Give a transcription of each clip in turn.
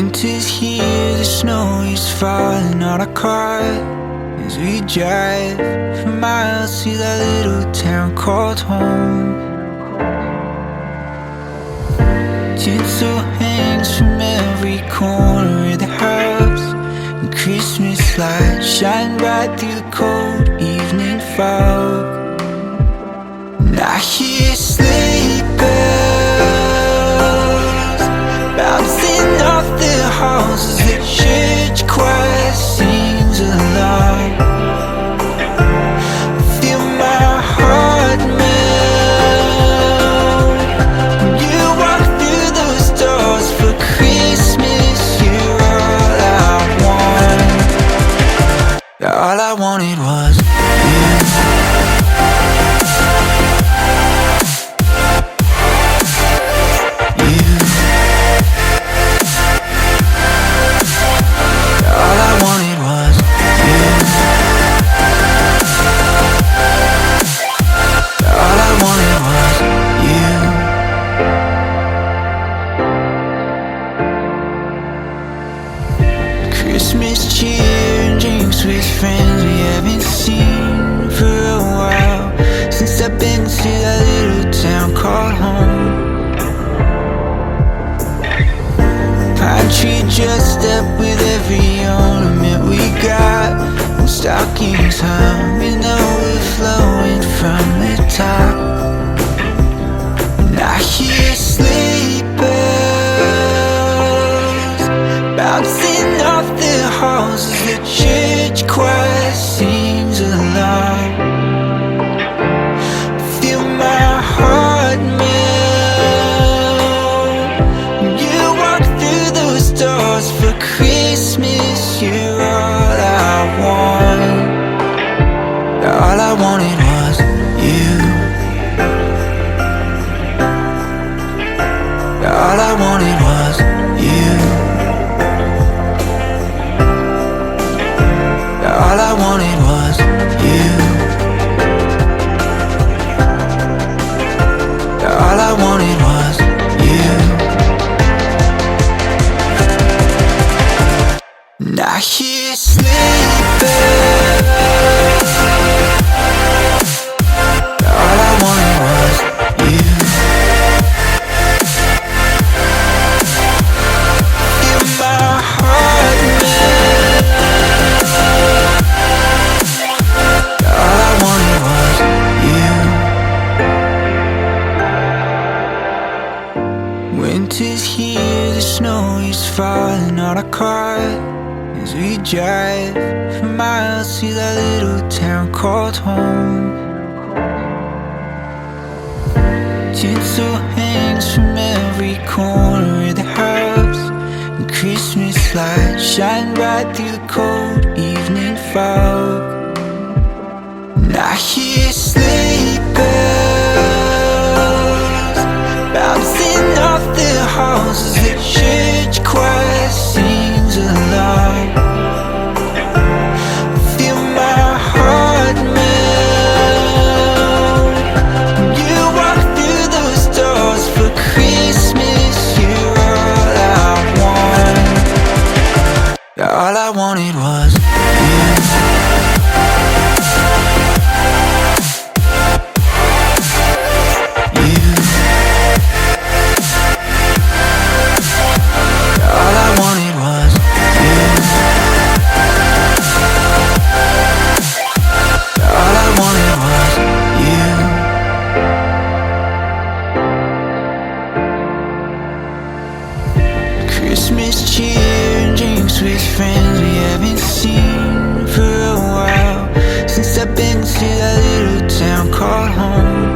Winter's here, the snow is falling on our car as we drive for miles to that little town called home. Tinsel hangs from every corner of the house, and Christmas lights shine bright through the cold evening fog. And I hear sleigh bells bouncing off the halls as the church choir sings along. Feel my heart melt when you walk through those doors for Christmas. You're all I want. All I wanted was you. Christmas cheer and drinks with friends we haven't seen for a while, since I've been to that little town called home. Pine tree dressed up with every ornament we got, and stockings hung and overflowing from the top. And I hear sleigh bells bouncing off the halls as the church choir sings along. Feel my heart melt when you walk through those doors for Christmas. You're all I want. All I wanted was you. All I wanted was you. All I wanted was you. All I wanted was you. And I hear sleigh bells. All I wanted was you. Feel my heart melt. Winter's here, the snow is falling on our car as we drive for miles to that little town called home. Tinsel hangs from every corner of the house, and Christmas lights shine bright through the cold evening fog. And I hear sleigh bells bouncing off the halls as the church choir sings along. Feel my heart melt when you walk through those doors for Christmas. You're all I want. All I wanted was you. Christmas cheer and drinks with friends we haven't seen for a while, since I've been to that little town called home.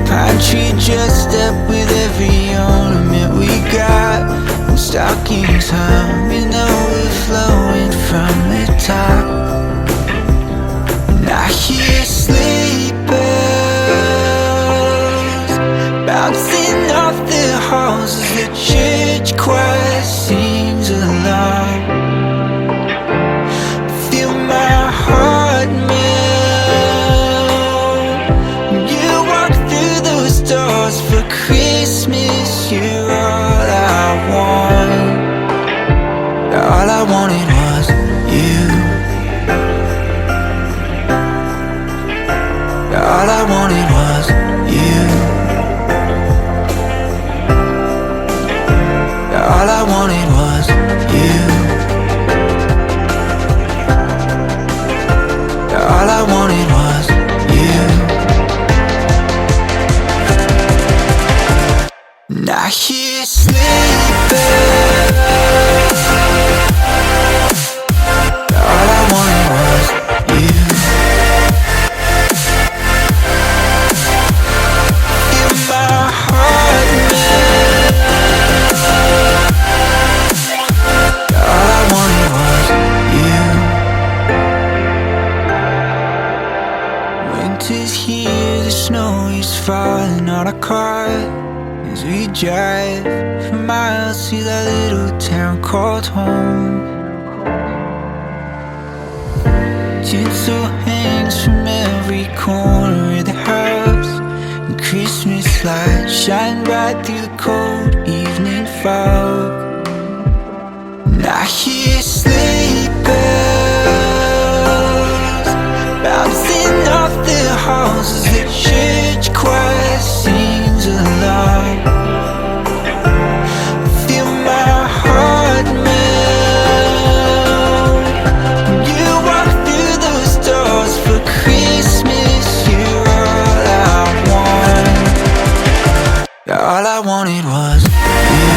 Pine tree dressed up with every ornament we got, and stockings hung and overflowing from the top. And I hear sleigh bells bouncing off the halls as the church choir sings along. Feel my heart melt when you walk through those doors for Christmas. You're all I wanted was you. All I wanted was you. All I wanted was you. All I wanted was you. Now he's sleeping. All I wanted was you. Feel my heart melt. All I wanted was you. Winter's here, the snow is falling on our car as we drive for miles to that little town called home. Tinsel hangs from every corner of the house, and Christmas lights shine bright through the cold evening fog. Now I hear sleigh bells bouncing off the halls as the church choir sings along. Feel my heart melt when you walk through those doors for Christmas. You're all I want. All I wanted was you.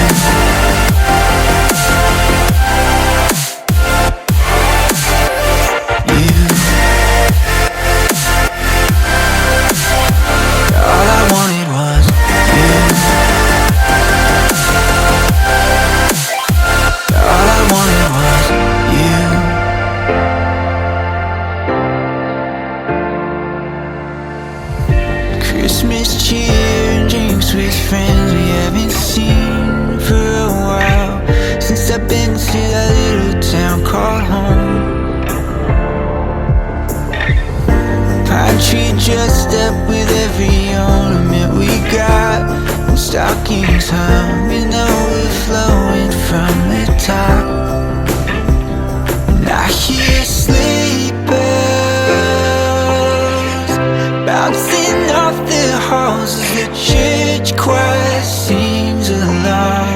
Christmas cheer and drinks with friends we haven't seen for a while, since I've been to that little town called home. Pine tree dressed up with every ornament we got, and stockings hung with overflowing from the top. And I hear sleigh bells bouncing off the halls as the church choir sings along.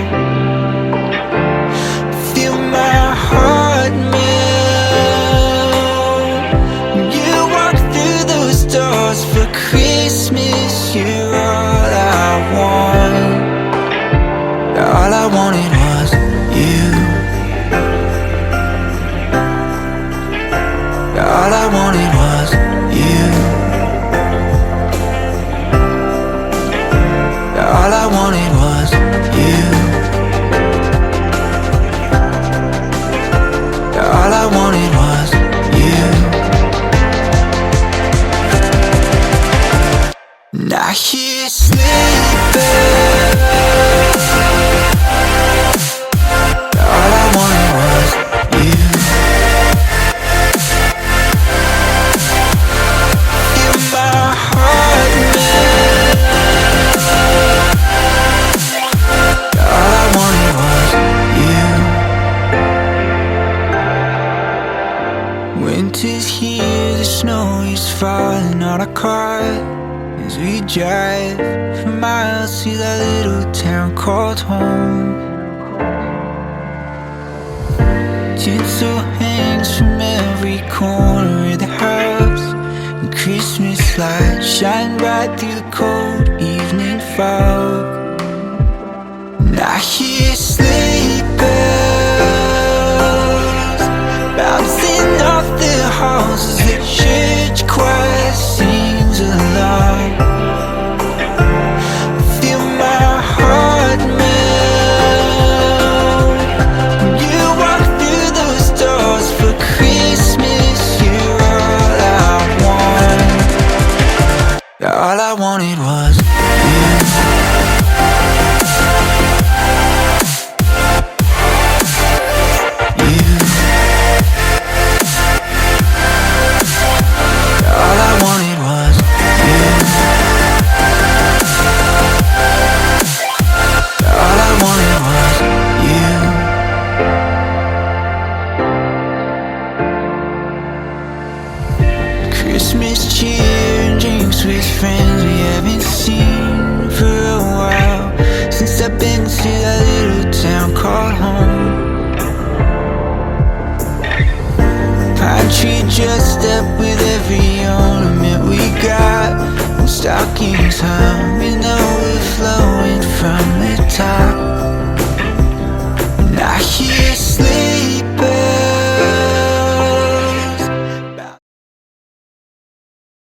Feel my heart melt when you walk through those doors for Christmas. You're all I want. All I wanted was you. All I wanted was you. All I wanted was you. All I wanted was you. Now I hear sleigh bells. All I wanted was you. Feel my heart melt. All I wanted was you. Winter's here, the snow is falling on our car as we drive for miles to that little town called home. Tinsel hangs from every corner of the house, and Christmas lights shine bright through the cold evening fog. And I hear sleigh bells bouncing off the halls as the church choir sings along. Feel my heart melt when you walk through those doors for Christmas. You're all I want. All I wanted was you. Christmas cheer and drinks with friends we haven't seen for a while, since I've been to that little town called home. Pine tree dressed up with every ornament we got, and stockings hung and overflowing from the top.